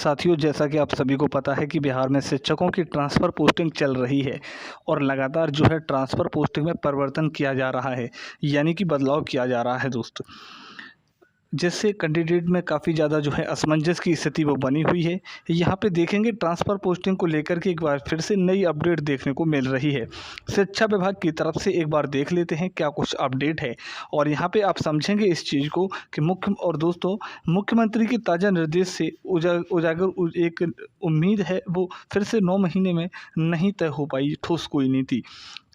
साथियों, जैसा कि आप सभी को पता है कि बिहार में शिक्षकों की ट्रांसफ़र पोस्टिंग चल रही है और लगातार जो है ट्रांसफ़र पोस्टिंग में परिवर्तन किया जा रहा है, यानी कि बदलाव किया जा रहा है दोस्तों। जिससे कैंडिडेट में काफ़ी ज़्यादा जो है असमंजस की स्थिति वो बनी हुई है। यहाँ पे देखेंगे ट्रांसफ़र पोस्टिंग को लेकर के एक बार फिर से नई अपडेट देखने को मिल रही है। शिक्षा विभाग की तरफ से एक बार देख लेते हैं क्या कुछ अपडेट है और यहाँ पे आप समझेंगे इस चीज़ को कि मुख्यमंत्री के ताज़ा निर्देश से एक उम्मीद है वो फिर से 9 महीने में नहीं तय हो पाई ठोस कोई नीति।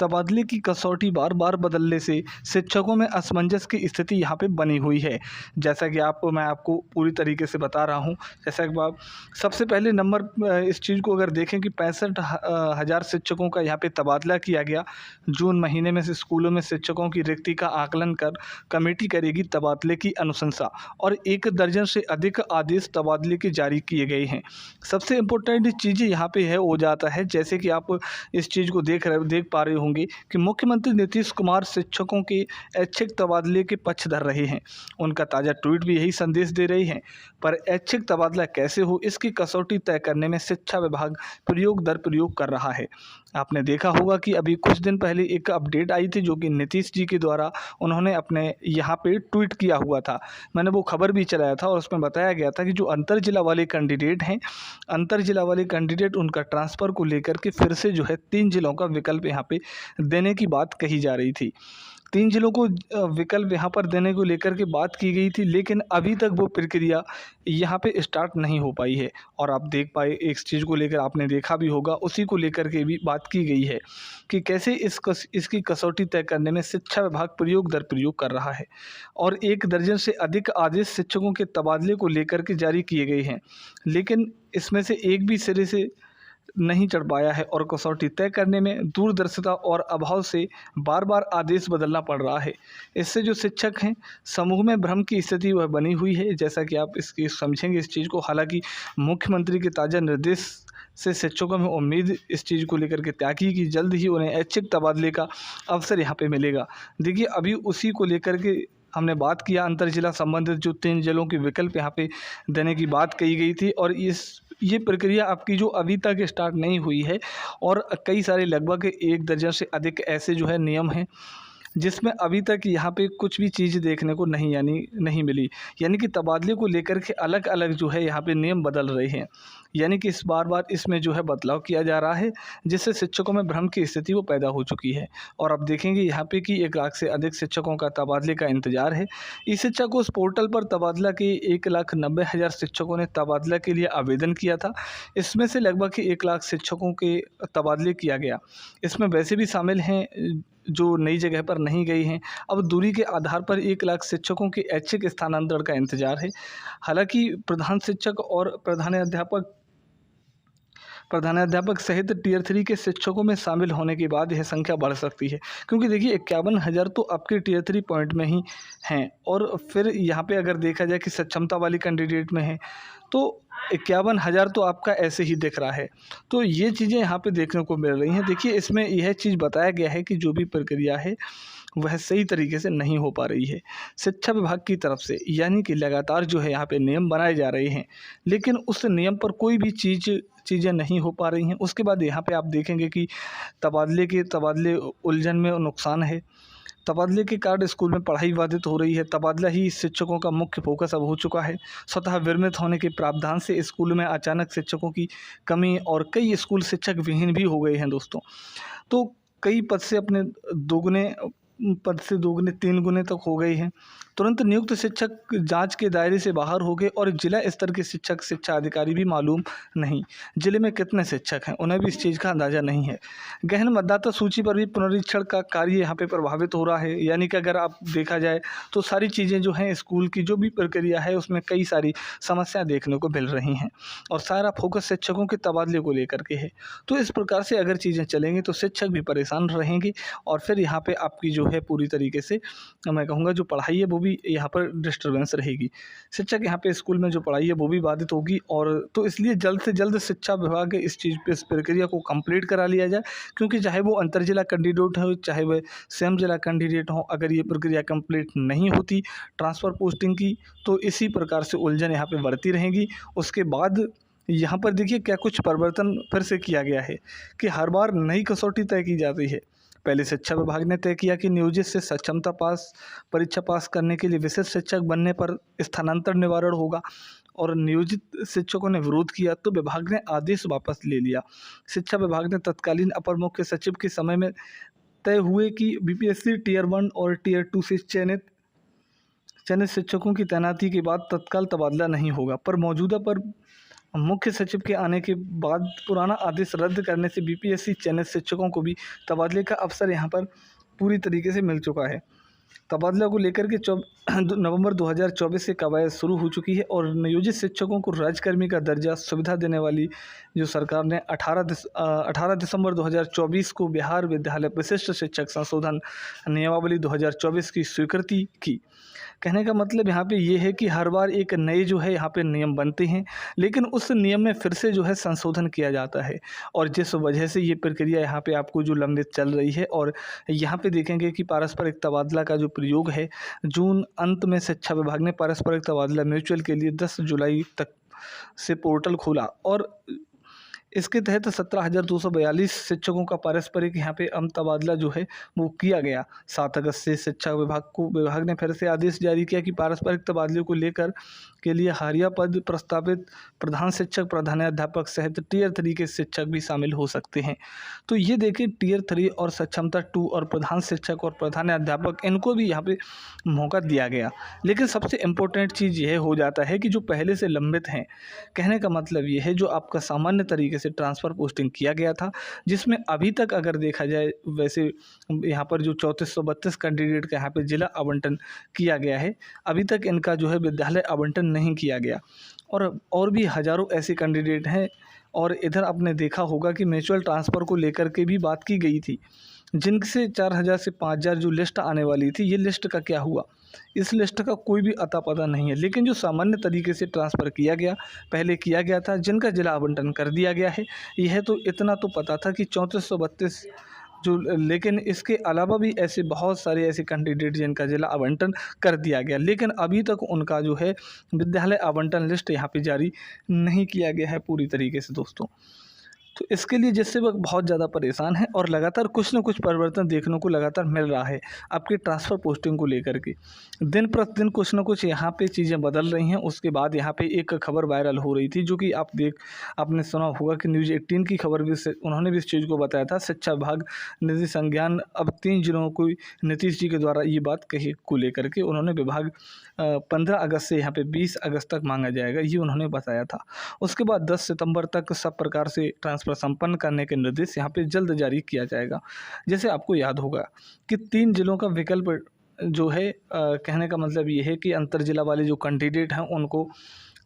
तबादले की कसौटी बार-बार बदलने से शिक्षकों में असमंजस की स्थिति यहाँ पे बनी हुई है। जैसा कि मैं आपको पूरी तरीके से बता रहा हूँ। जैसा कि आप सबसे पहले नंबर इस चीज़ को अगर देखें कि 65,000 शिक्षकों का यहाँ पे तबादला किया गया। जून महीने में से स्कूलों में शिक्षकों की रिक्ति का आकलन कर कमेटी करेगी तबादले की अनुशंसा और 1 दर्जन से अधिक आदेश तबादले के जारी किए गए हैं। सबसे इम्पोर्टेंट चीज़ें यहाँ पे है हो जाता है, जैसे कि आप इस चीज़ को देख पा रहे होंगे कि मुख्यमंत्री नीतीश कुमार शिक्षकों के ऐच्छिक तबादले के पक्षधर रहे हैं। उनका ताज़ा ट्वीट भी यही संदेश दे रही हैं। पर ऐच्छिक तबादला कैसे हो, इसकी कसौटी तय करने में शिक्षा विभाग प्रयोग दर प्रयोग कर रहा है। आपने देखा होगा कि अभी कुछ दिन पहले एक अपडेट आई थी जो कि नीतीश जी के द्वारा उन्होंने अपने यहाँ पे ट्वीट किया हुआ था। मैंने वो खबर भी चलाया था और उसमें बताया गया था कि जो अंतर जिला वाले कैंडिडेट हैं, अंतर जिला वाले कैंडिडेट उनका ट्रांसफ़र को लेकर के फिर से जो है 3 जिलों का विकल्प यहाँ पे देने की बात कही जा रही थी। 3 जिलों को विकल्प यहाँ पर देने को लेकर के बात की गई थी, लेकिन अभी तक वो प्रक्रिया यहाँ पे स्टार्ट नहीं हो पाई है। और आप देख पाए एक चीज़ को लेकर आपने देखा भी होगा, उसी को लेकर के भी बात की गई है कि कैसे इसकी कसौटी तय करने में शिक्षा विभाग प्रयोग दर प्रयोग कर रहा है और 1 दर्जन से अधिक आदेश शिक्षकों के तबादले को लेकर के जारी किए गए हैं। लेकिन इसमें से एक भी सिरे से नहीं चढ़ पाया है और कसौटी तय करने में दूरदर्शिता और अभाव से बार-बार आदेश बदलना पड़ रहा है। इससे जो शिक्षक हैं, समूह में भ्रम की स्थिति वह बनी हुई है, जैसा कि आप इसकी समझेंगे इस चीज़ को। हालाँकि मुख्यमंत्री के ताज़ा निर्देश से शिक्षकों में उम्मीद इस चीज़ को लेकर के त्यागी कि जल्द ही उन्हें ऐच्छिक तबादले का अवसर यहाँ पे मिलेगा। देखिए, अभी उसी को लेकर के हमने बात किया, अंतर जिला संबंधित जो 3 जिलों के विकल्प यहाँ पे देने की बात कही गई थी और ये प्रक्रिया आपकी जो अभी तक स्टार्ट नहीं हुई है और कई सारे लगभग 1 दर्जन से अधिक ऐसे जो है नियम हैं जिसमें अभी तक यहाँ पे कुछ भी चीज़ देखने को नहीं मिली। यानी कि तबादले को लेकर के अलग-अलग जो है यहाँ पे नियम बदल रहे हैं। यानी कि इस बार-बार इसमें जो है बदलाव किया जा रहा है, जिससे शिक्षकों में भ्रम की स्थिति वो पैदा हो चुकी है। और अब देखेंगे यहाँ पे कि 1 लाख से अधिक शिक्षकों का तबादले का इंतज़ार है। ई-शिक्षा को उस पोर्टल पर तबादला के 1,90,000 शिक्षकों ने तबादला के लिए आवेदन किया था। इसमें से लगभग 1 लाख शिक्षकों के तबादले किया गया। इसमें वैसे भी शामिल हैं जो नई जगह पर नहीं गए हैं। अब दूरी के आधार पर 1 लाख शिक्षकों के ऐच्छिक स्थानांतरण का इंतज़ार है। हालाँकि प्रधानाध्यापक सहित टियर 3 के शिक्षकों में शामिल होने के बाद यह संख्या बढ़ सकती है, क्योंकि देखिए 51,000 तो आपके टियर 3 पॉइंट में ही हैं और फिर यहाँ पे अगर देखा जाए कि सक्षमता वाली कैंडिडेट में है तो 51,000 तो आपका ऐसे ही दिख रहा है। तो ये चीज़ें यहाँ पे देखने को मिल रही हैं। देखिए, इसमें यह चीज़ बताया गया है कि जो भी प्रक्रिया है वह सही तरीके से नहीं हो पा रही है शिक्षा विभाग की तरफ से, यानी कि लगातार जो है यहाँ पे नियम बनाए जा रहे हैं, लेकिन उस नियम पर कोई भी चीज़ें नहीं हो पा रही हैं। उसके बाद यहाँ पे आप देखेंगे कि तबादले उलझन में नुकसान है। तबादले के कारण स्कूल में पढ़ाई बाधित हो रही है। तबादला ही शिक्षकों का मुख्य फोकस अब हो चुका है। स्वतः विरमित होने के प्रावधान से स्कूल में अचानक शिक्षकों की कमी और कई स्कूल शिक्षक विहीन भी हो गए हैं दोस्तों। तो कई पद से दोगुने 3 गुने तक हो गए हैं। तुरंत नियुक्त शिक्षक जांच के दायरे से बाहर हो गए और जिला स्तर के शिक्षा अधिकारी भी मालूम नहीं जिले में कितने शिक्षक हैं, उन्हें भी इस चीज़ का अंदाज़ा नहीं है। गहन मतदाता सूची पर भी पुनरीक्षण का कार्य यहाँ पे प्रभावित हो रहा है। यानी कि अगर आप देखा जाए तो सारी चीज़ें जो हैं, स्कूल की जो भी प्रक्रिया है उसमें कई सारी समस्या देखने को मिल रही हैं और सारा फोकस शिक्षकों के तबादले को लेकर के है। तो इस प्रकार से अगर चीज़ें चलेंगी तो शिक्षक भी परेशान रहेंगे और फिर यहाँ पे आपकी जो है पूरी तरीके से मैं कहूँगा जो पढ़ाई है वो भी यहाँ पर डिस्टर्बेंस रहेगी। शिक्षक यहाँ पे स्कूल में जो पढ़ाई है वो भी बाधित होगी और तो इसलिए जल्द से जल्द शिक्षा विभाग इस प्रक्रिया को कंप्लीट करा लिया जाए, क्योंकि चाहे वो अंतर जिला कैंडिडेट हो चाहे वह स्वयं जिला कैंडिडेट हो, अगर ये प्रक्रिया कंप्लीट नहीं होती ट्रांसफ़र पोस्टिंग की तो इसी प्रकार से उलझन यहाँ पे बढ़ती रहेगी। उसके बाद यहाँ पर देखिए क्या कुछ परिवर्तन फिर से किया गया है कि हर बार नई कसौटी तय की जाती है। पहले शिक्षा विभाग ने तय किया कि नियोजित से सक्षमता परीक्षा पास करने के लिए विशिष्ट शिक्षक बनने पर स्थानांतरण निवारण होगा, और नियोजित शिक्षकों ने विरोध किया तो विभाग ने आदेश वापस ले लिया। शिक्षा विभाग ने तत्कालीन अपर मुख्य सचिव के समय में तय हुए कि बीपीएससी टीयर 1 और टीयर 2 से चयनित शिक्षकों की तैनाती के बाद तत्काल तबादला नहीं होगा, पर मौजूदा पर मुख्य सचिव के आने के बाद पुराना आदेश रद्द करने से बीपीएससी चयनित शिक्षकों को भी तबादले का अवसर यहाँ पर पूरी तरीके से मिल चुका है। तबादला को लेकर के नवंबर 2024 से कवायद शुरू हो चुकी है, और नियोजित शिक्षकों को राज्यकर्मी का दर्जा सुविधा देने वाली जो सरकार ने 18 दिसंबर 2024 को बिहार विद्यालय विशिष्ट शिक्षक संशोधन नियमावली 2024 की स्वीकृति की। कहने का मतलब यहाँ पे ये है कि हर बार एक नए जो है यहाँ पे नियम बनते हैं, लेकिन उस नियम में फिर से जो है संशोधन किया जाता है, और जिस वजह से ये प्रक्रिया यहाँ पे आपको जो लंबित चल रही है। और यहाँ पे देखेंगे कि पारस्परिक तबादला का जो प्रयोग है, जून अंत में शिक्षा विभाग ने पारस्परिक तबादला म्यूचुअल के लिए 10 जुलाई तक से पोर्टल खोला, और इसके तहत 17,242 शिक्षकों का पारस्परिक यहाँ पे तबादला जो है वो किया गया। 7 अगस्त से शिक्षा विभाग ने फिर से आदेश जारी किया कि पारस्परिक तबादले को लेकर के लिए हालिया पद प्रस्तावित प्रधान शिक्षक, प्रधानाध्यापक सहित टीयर 3 के शिक्षक भी शामिल हो सकते हैं। तो ये देखिए टीयर 3 और सक्षमता 2 और प्रधान शिक्षक और प्रधानाध्यापक, इनको भी यहाँ पे मौका दिया गया। लेकिन सबसे इम्पोर्टेंट चीज़ यह हो जाता है कि जो पहले से लंबित हैं, कहने का मतलब ये है जो आपका सामान्य तरीके से ट्रांसफ़र पोस्टिंग किया गया था, जिसमें अभी तक अगर देखा जाए वैसे यहाँ पर जो 3432 कैंडिडेट का यहाँ पे ज़िला आवंटन किया गया है, अभी तक इनका जो है विद्यालय आवंटन नहीं किया गया, और भी हज़ारों ऐसे कैंडिडेट हैं। और इधर आपने देखा होगा कि म्यूचुअल ट्रांसफ़र को लेकर के भी बात की गई थी, जिनसे 4000 से 5000 जो लिस्ट आने वाली थी, ये लिस्ट का क्या हुआ, इस लिस्ट का कोई भी अता पता नहीं है। लेकिन जो सामान्य तरीके से ट्रांसफ़र किया गया, पहले किया गया था, जिनका जिला आवंटन कर दिया गया है, यह तो इतना तो पता था कि 3432 जो, लेकिन इसके अलावा भी ऐसे बहुत सारे ऐसे कैंडिडेट जिनका जिला आवंटन कर दिया गया, लेकिन अभी तक उनका जो है विद्यालय आवंटन लिस्ट यहाँ पे जारी नहीं किया गया है पूरी तरीके से दोस्तों। तो इसके लिए जिससे वह बहुत ज़्यादा परेशान है, और लगातार कुछ न कुछ परिवर्तन देखने को लगातार मिल रहा है आपके ट्रांसफ़र पोस्टिंग को लेकर के। दिन प्रतिदिन कुछ न कुछ यहाँ पे चीज़ें बदल रही हैं। उसके बाद यहाँ पे एक खबर वायरल हो रही थी, जो कि आपने सुना होगा कि न्यूज़ 18 की खबर भी उन्होंने भी इस चीज़ को बताया था। शिक्षा विभाग निधि संज्ञान अब 3 जिलों को नीतीश जी के द्वारा ये बात कही को लेकर के उन्होंने विभाग 15 अगस्त से यहाँ पे 20 अगस्त तक मांगा जाएगा, ये उन्होंने बताया था। उसके बाद 10 सितंबर तक सब प्रकार से ट्रांसफ़र संपन्न करने के निर्देश यहाँ पे जल्द जारी किया जाएगा। जैसे आपको याद होगा कि 3 जिलों का विकल्प जो है, कहने का मतलब ये है कि अंतर जिला वाले जो कैंडिडेट हैं उनको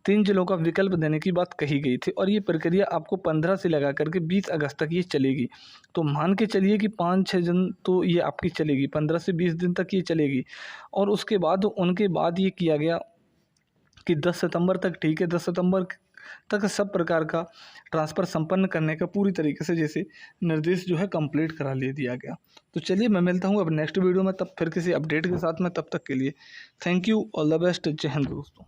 3 जिलों का विकल्प देने की बात कही गई थी, और ये प्रक्रिया आपको 15 से लगा करके 20 अगस्त तक ये चलेगी। तो मान के चलिए कि 5-6 दिन तो ये आपकी चलेगी, 15 से 20 दिन तक ये चलेगी। और उसके बाद उनके बाद ये किया गया कि 10 सितंबर तक, ठीक है, 10 सितंबर तक सब प्रकार का ट्रांसफ़र संपन्न करने का पूरी तरीके से जैसे निर्देश जो है कंप्लीट करा ले दिया गया। तो चलिए मैं मिलता हूँ अब नेक्स्ट वीडियो में, तब फिर किसी अपडेट के साथ में। तब तक के लिए thank you, all the best, जय हिंद दोस्तों।